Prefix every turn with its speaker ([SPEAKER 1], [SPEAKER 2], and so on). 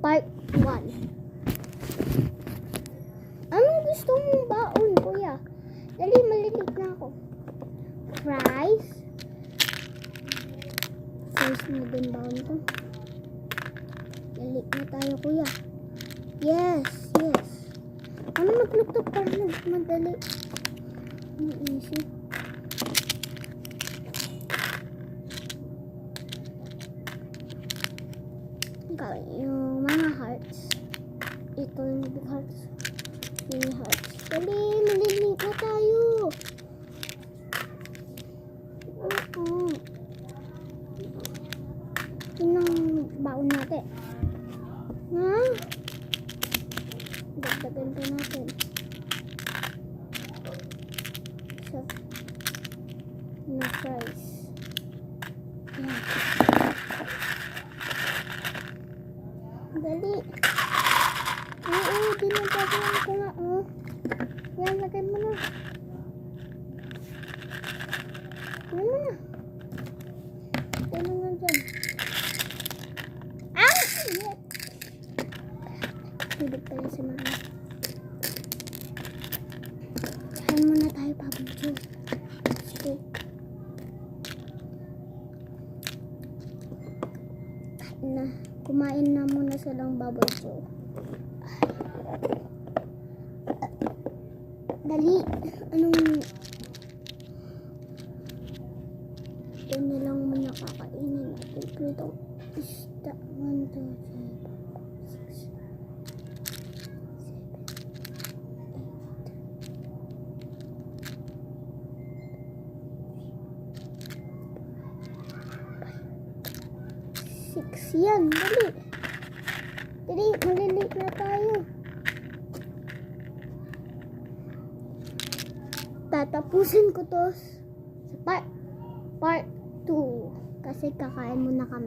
[SPEAKER 1] part 1. Anong gusto mong baon, kuya? Dali, malilit na ako. Fries. Fries na din baon ko. Dali na tayo, kuya. Yes. Ano magluktok para madali? Easy. Yung mga hearts. Ito yung big hearts. Mini hearts. Dali, maliliit na tayo. Yun ang baon natin. Ha? Dagdagan pa natin. So, na fries. Yan. Dali. Oo, dinagdagan ko nga. Yan, lagay mo na. Yan mo na. Lagay mo na dyan. Ah! Yes! Hibig pala si mama. Kain muna tayo, Bubble Joe. Sige. Kain na. Kumain na muna silang Bubble Joe. Dali. Anong... Ito na lang muna kakainin natin. Ito isda. 1, 2, 3, 4, 5, 6. Yan, dali. Dali, maliliit na tayo. Tatapusin ko to sa part 2. Kasi kakain muna kami.